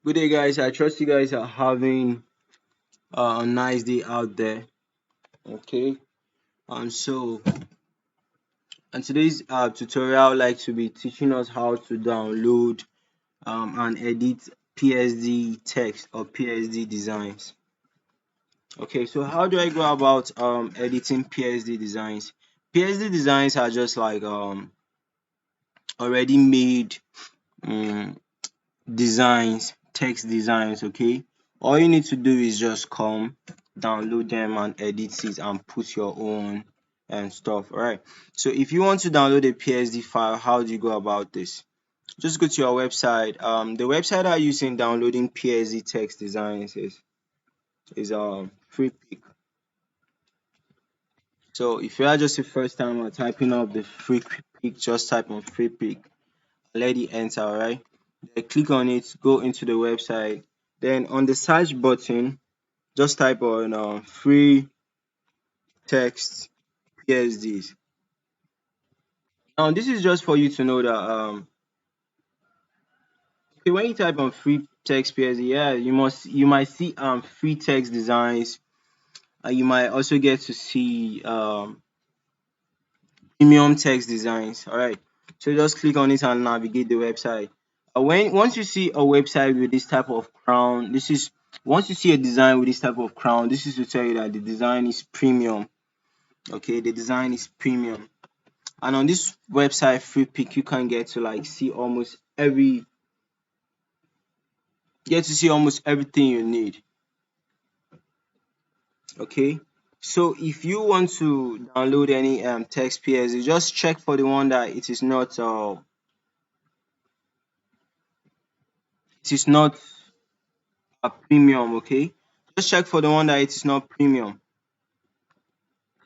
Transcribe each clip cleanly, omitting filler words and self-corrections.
Good day, guys. I trust you guys are having a nice day out there. Okay. So, in today's tutorial, I would like to be teaching us how to download and edit PSD text or PSD designs. Okay. So, how do I go about editing PSD designs? PSD designs are just like already made um, designs, text designs. Okay, all you need to do is just come download them and edit it and put your own and stuff. All right, so if you want to download a PSD file, how do you go about this? Just go to your website. The website I use in downloading PSD text designs is free. So if you are just the first time typing up the free pick, just type on free pick, let it enter. All right, then click on it, go into the website, then on the search button just type on free text PSDs. Now this is just for you to know that okay, when you type on free text PSD, yeah, you might see free text designs, and you might also get to see premium text designs. All right, so just click on it and navigate the website. When once you see a website with this type of crown, this is once you see a design with this type of crown, this is to tell you that the design is premium. Okay, the design is premium. And on this website free pick, you can get to like see almost everything you need. Okay, so if you want to download any text PSD, just check for the one that it is not a premium. Okay, just check for the one that it is not premium.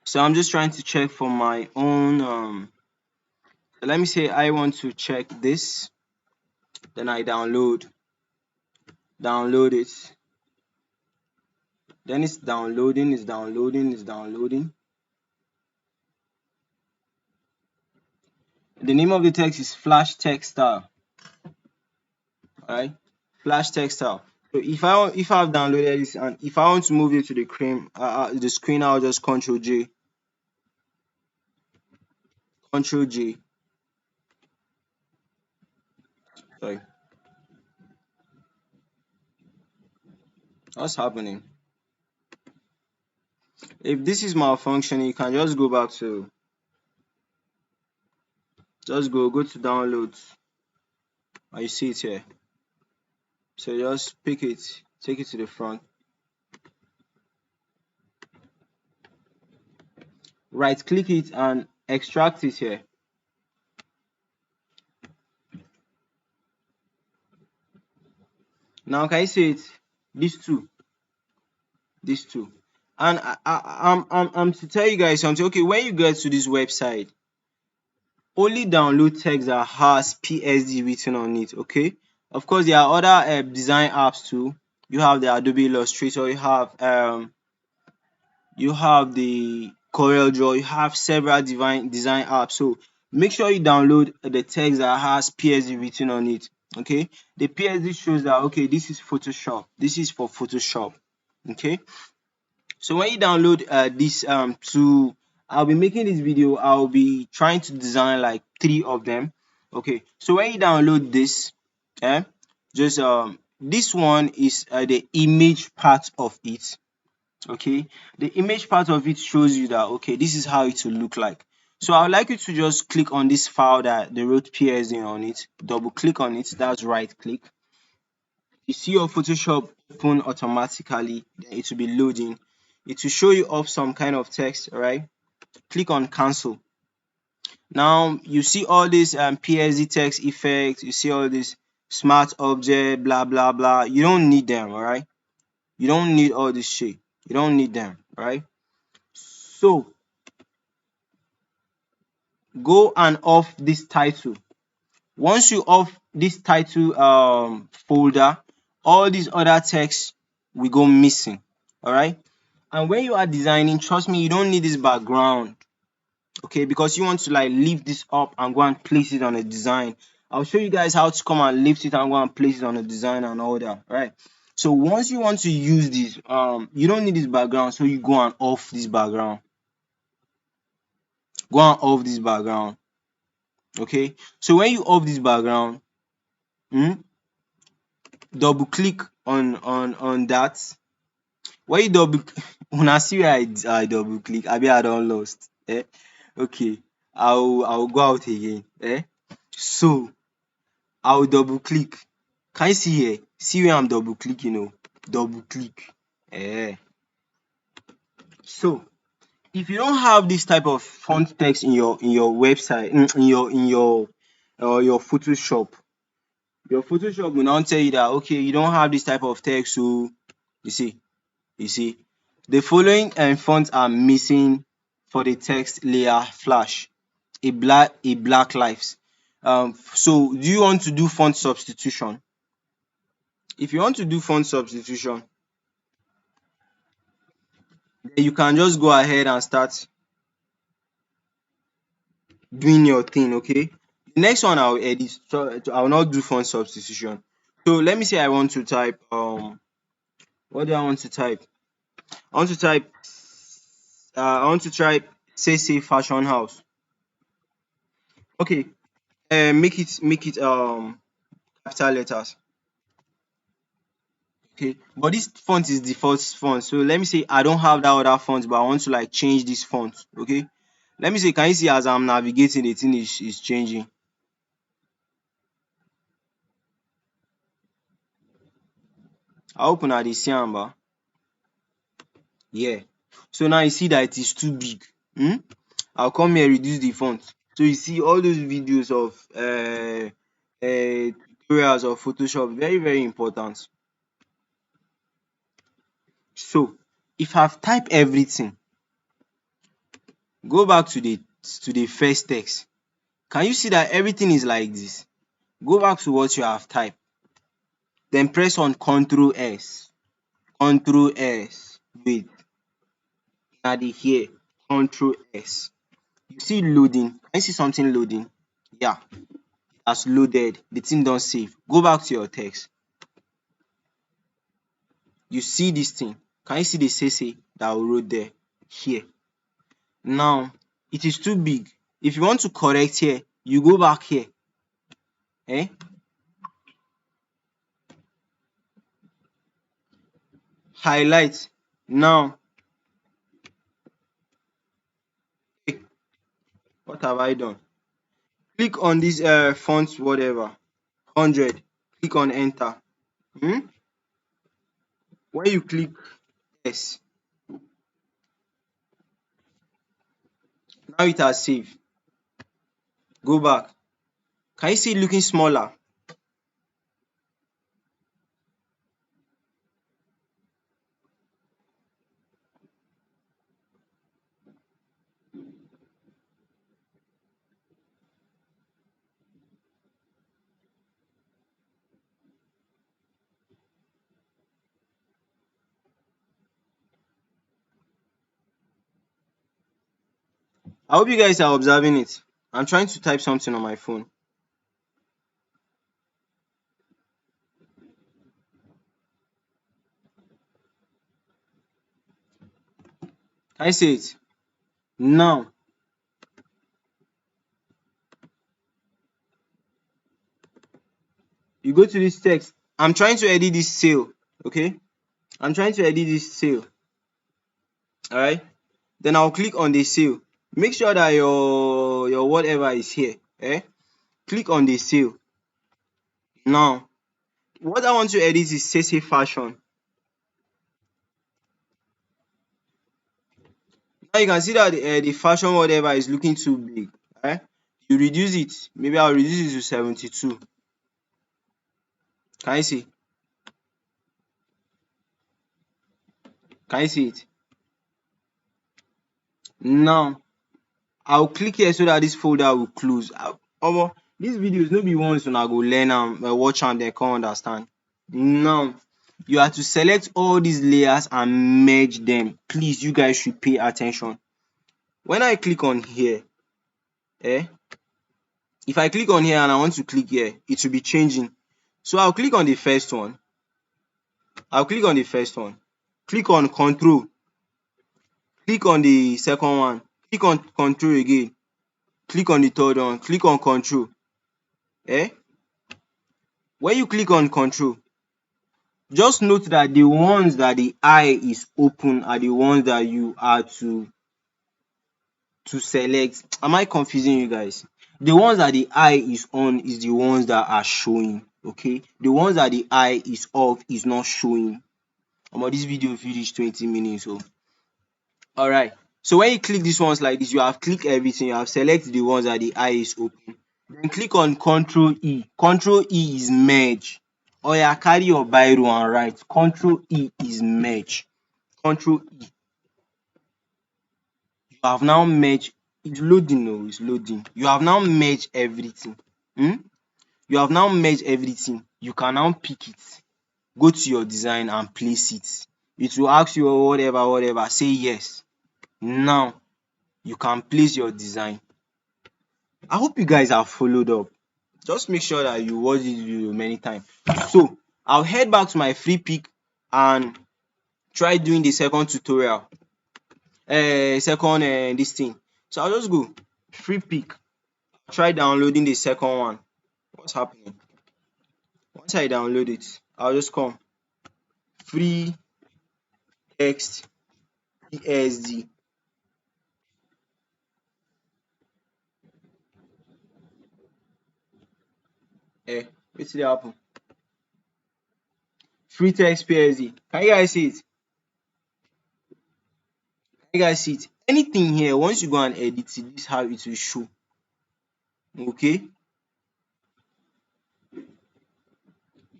So I'm just trying to check for my own let me say I want to check this, then I download it. Then it's downloading. The name of the text is Flash Text Style. Alright, Flash Text Style. So if I've downloaded this and if I want to move it to the screen, I'll just Control J. Sorry, what's happening? If this is malfunctioning, you can just go back to go to downloads, and you see it here. So just pick it, take it to the front, right click it and extract it here. Now can you see it? These two, these two. And I'm to tell you guys something. Okay, when you get to this website, only download text that has PSD written on it. Okay, of course there are other design apps too. You have the Adobe Illustrator, you have the Corel Draw, you have several design apps. So make sure you download the text that has PSD written on it. Okay, the PSD shows that okay, this is Photoshop, this is for Photoshop. Okay, so when you download this tool, I'll be making this video, I'll be trying to design like 3 of them. Okay, so when you download this, just this one is the image part of it. Okay, the image part of it shows you that okay, this is how it will look like. So I would like you to just click on this file that they wrote PSD on it, double click on it, that's right click. You see your Photoshop open automatically, then it will be loading. It will show you up some kind of text. All right, click on cancel. Now you see all these PSD text effects, you see all this smart object, blah blah blah. You don't need them. All right, you don't need all this shit, you don't need them. All right, so go and off this title. Once you off this title folder, all these other text will go missing. All right, and when you are designing, trust me, you don't need this background. Okay, because you want to like lift this up and go and place it on a design. I'll show you guys how to come and lift it and go and place it on the design and all that, right? So once you want to use this, you don't need this background, so you go and off this background. Go and off this background. Okay. So when you off this background, double click on that. When you double una see where I double click, abi I don lost. Okay. I'll go out again. So I'll double click. Can you see here? See where I'm double clicking? Double click. So if you don't have this type of font text in your website, in your Photoshop, your Photoshop will now tell you that okay, you don't have this type of text. So you see, the following fonts are missing for the text layer flash. A black lives. So do you want to do font substitution? If you want to do font substitution, then you can just go ahead and start doing your thing. Okay. The next one I'll edit. So I will not do font substitution. So let me say I want to type what do I want to type? I want to type say fashion house. Okay. Make it capital letters. Okay, but this font is default font. So let me say I don't have that other font, but I want to like change this font. Okay, let me say, can you see as I'm navigating, the thing is changing? I hope una dey see am ba. Yeah. So now you see that it is too big. I'll come here, reduce the font. So you see all those videos of tutorials of Photoshop, very very important. So if I've typed everything, go back to the first text. Can you see that everything is like this? Go back to what you have typed. Then press on Ctrl S. Ctrl S. Wait. Now the here. Ctrl S. You see loading. Can you see something loading? Yeah. That's loaded. The thing don't save. Go back to your text. You see this thing. Can you see the CC that I wrote there? Here. Now, it is too big. If you want to correct here, you go back here. Highlight. Now, what have I done? Click on this font whatever. 100. Click on enter. When you click yes, now it has saved. Go back. Can you see it looking smaller? I hope you guys are observing it. I'm trying to type something on my phone. Can you see it? Now, you go to this text. I'm trying to edit this sale. Okay? I'm trying to edit this sale. Alright? Then I'll click on the sale. Make sure that your whatever is here. Click on the sale. Now, what I want to edit is say fashion. Now you can see that the fashion whatever is looking too big. You reduce it. Maybe I'll reduce it to 72. Can you see? Can you see it? Now, I'll click here so that this folder will close. These videos no be ones una go learn am, watch am then come understand. Now, you have to select all these layers and merge them. Please, you guys should pay attention. When I click on here, If I click on here and I want to click here, it will be changing. So I'll click on the first one. Click on control. Click on the second one. Click on control again. Click on the third one. Click on control. Eh? When you click on control, just note that the ones that the eye is open are the ones that you are to select. Am I confusing you guys? The ones that the eye is on is the ones that are showing. Okay, the ones that the eye is off is not showing. This video will reach 20 minutes. So alright, so when you click these ones like this, you have clicked everything, you have selected the ones that the eye is open. Then click on Control E. Control E is merge. Oya, carry your biro and write. Control E is merge. Control E. You have now merged. It's loading. No, it's loading. You have now merged everything. You have now merged everything. You can now pick it. Go to your design and place it. It will ask you whatever. Say yes. Now you can place your design. I hope you guys have followed up. Just make sure that you watch this video many times. So I'll head back to my free pick and try doing the second tutorial. This thing. So I'll just go free pick. Try downloading the second one. What's happening? Once I download it, I'll just come free text PSD. Wetin dey happen? Free text PSD. Can you guys see it? Anything here, once you go and edit it, this is how it will show. Okay?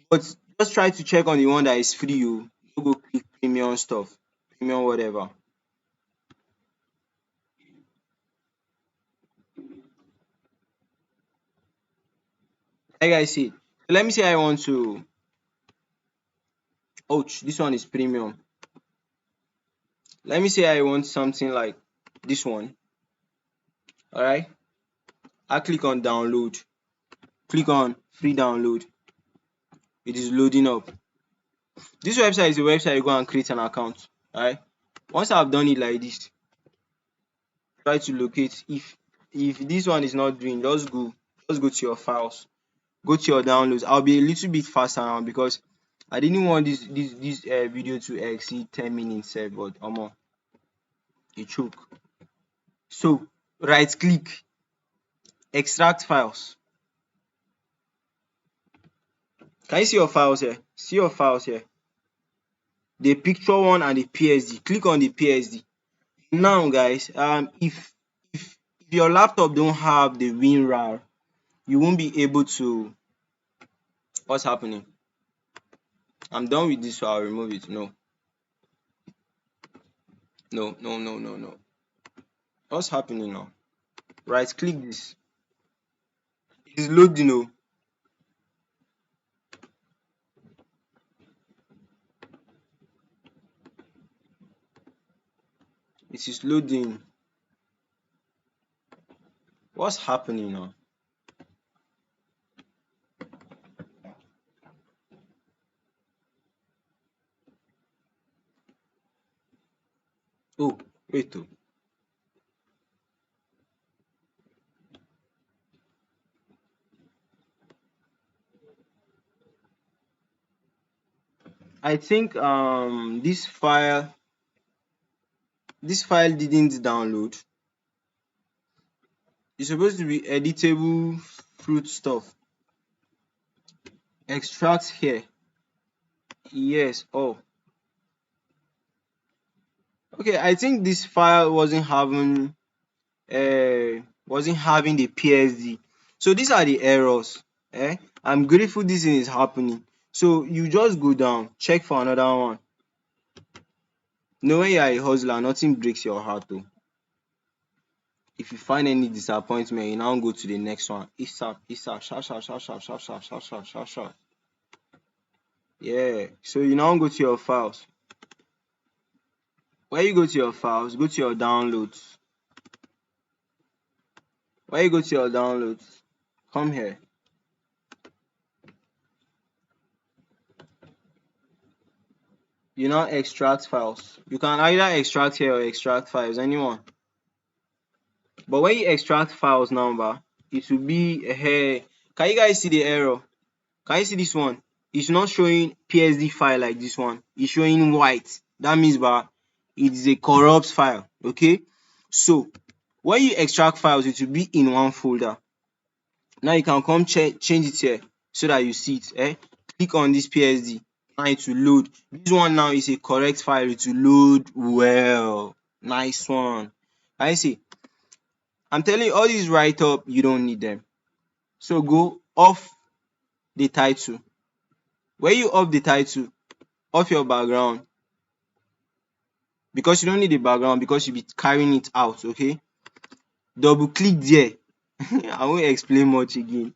But just try to check on the one that is free. You go click premium stuff, premium whatever. Can you guys see it? So let me say I want to. Ouch, this one is premium. Let me say I want something like this one. Alright? I click on download. Click on free download. It is loading up. This website is a website you go and create an account. Alright? Once I've done it like this, try to locate. If this one is not doing, just go to your files. Go to your downloads. I'll be a little bit faster now because I didn't want this video to exceed 10 minutes, but it choke. So right click, extract files. Can you see your files here? See your files here. The picture one and the PSD. Click on the PSD. Now guys, if your laptop don't have the WinRAR, you won't be able to. What's happening? I'm done with this, so I'll remove it. No. What's happening now? Right click this. It is loading. Oh. It is loading. What's happening now? Oh, wait. Oh. I think this file didn't download. It's supposed to be editable fruit stuff. Extract here. Yes. Oh. Okay, I think this file wasn't having the PSD. So these are the errors. I'm grateful this thing is happening. So you just go down, check for another one. Know when you are a hustler, nothing breaks your heart though. If you find any disappointment, you now go to the next one. ASAP, sharp. Yeah. So you now go to your files. When you go to your files, go to your downloads. When you go to your downloads, come here. You now extract files. You can either extract here or extract files, anyone. But when you extract files number, it will be here. Can you guys see the error? Can you see this one? It's not showing PSD file like this one. It's showing white. That means it is a corrupt file. Okay. So when you extract files, it will be in one folder. Now you can come change it here so that you see it. Click on this PSD. Now it will load. This one now is a correct file. It will load well. Nice one. I see. I'm telling you, all these write up, you don't need them. So go off the title. When you off the title, off your background, because you don't need the background because you'll be carrying it out. Okay. Double click there. I won't explain much again.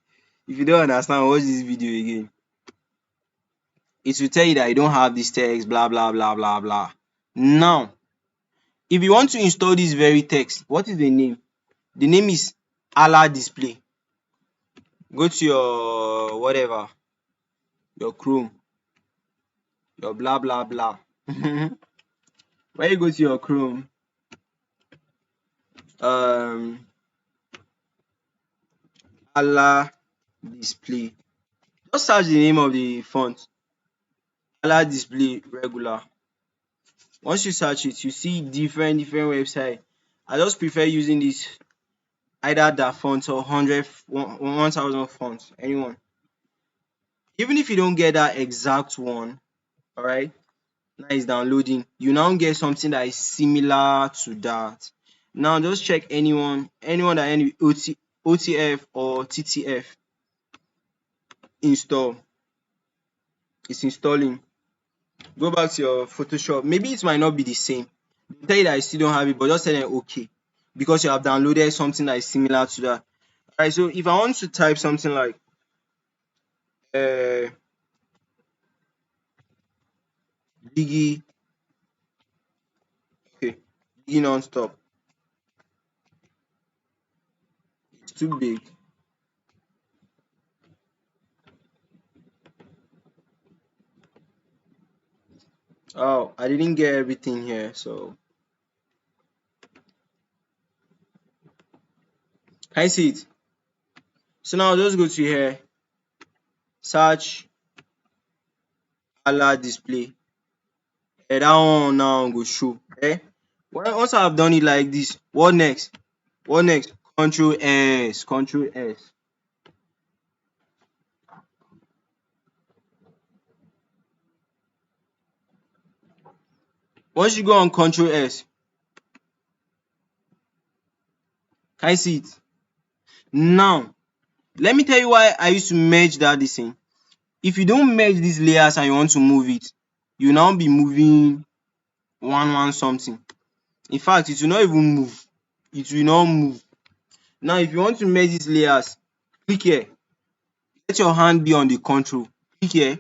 If you don't understand, watch this video again. It will tell you that you don't have this text, blah blah blah blah blah. Now, if you want to install this very text, what is the name? The name is Allah display. Go to your whatever, your Chrome, your blah blah blah. When you go to your Chrome, Allah display. Just search the name of the font. Allah display regular. Once you search it, you see different website. I just prefer using this, either that font or 1,000 fonts, anyone. Even if you don't get that exact one, all right, now it's downloading. You now get something that is similar to that. Now just check anyone that any OTF or TTF install. It's installing. Go back to your Photoshop. Maybe it might not be the same. They tell you that you still don't have it, but just tell them okay, because you have downloaded something that is similar to that. Alright, so if I want to type something like Biggie, okay, Biggie non-stop. It's too big. Oh, I didn't get everything here, so can I see it? So now I'll just go to here, search Allah display. That one now go show. Once I've done it like this, what next? Control S. Once you go on Control S, can I see it? Now, let me tell you why I used to merge this thing. If you don't merge these layers and you want to move it, you now be moving one something. In fact, it will not even move. It will not move. Now, if you want to merge these layers, click here. Let your hand be on the control. Click here.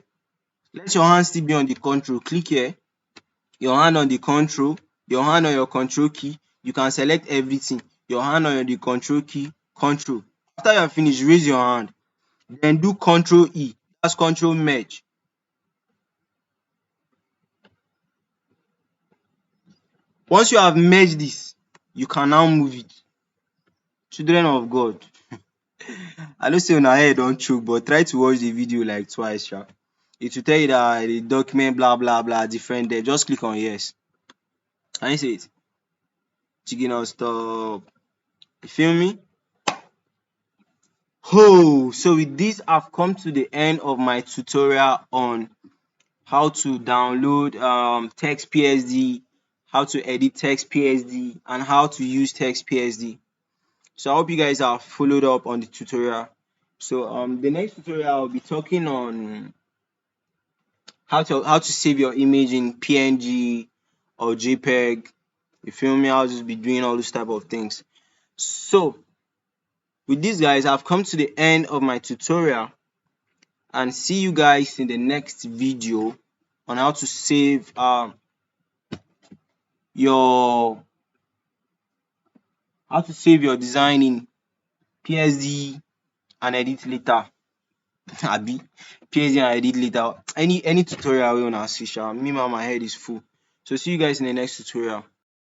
Let your hand still be on the control. Click here. Your hand on the control. Your hand on your control key. You can select everything. Your hand on the control key. Control. After you are finished, raise your hand. Then do Control E. That's control merge. Once you have merged this, you can now move it. Children of God. I know say una head don choke, but try to watch the video like twice. Sha. It will tell you that the document blah blah blah different there. Just click on yes. Can you see it? Chicken on stop. You feel me? Oh, so with this, I've come to the end of my tutorial on how to download text PSD, how to edit text PSD, and how to use text PSD. So I hope you guys have followed up on the tutorial. So the next tutorial I'll be talking on how to save your image in PNG or JPEG. You feel me? I'll just be doing all those type of things. So with this, guys, I've come to the end of my tutorial, and see you guys in the next video on how to save your design in PSD and edit later. Abi PSD and edit later. Any tutorial wey una see sha, me ma my head is full. So see you guys in the next tutorial.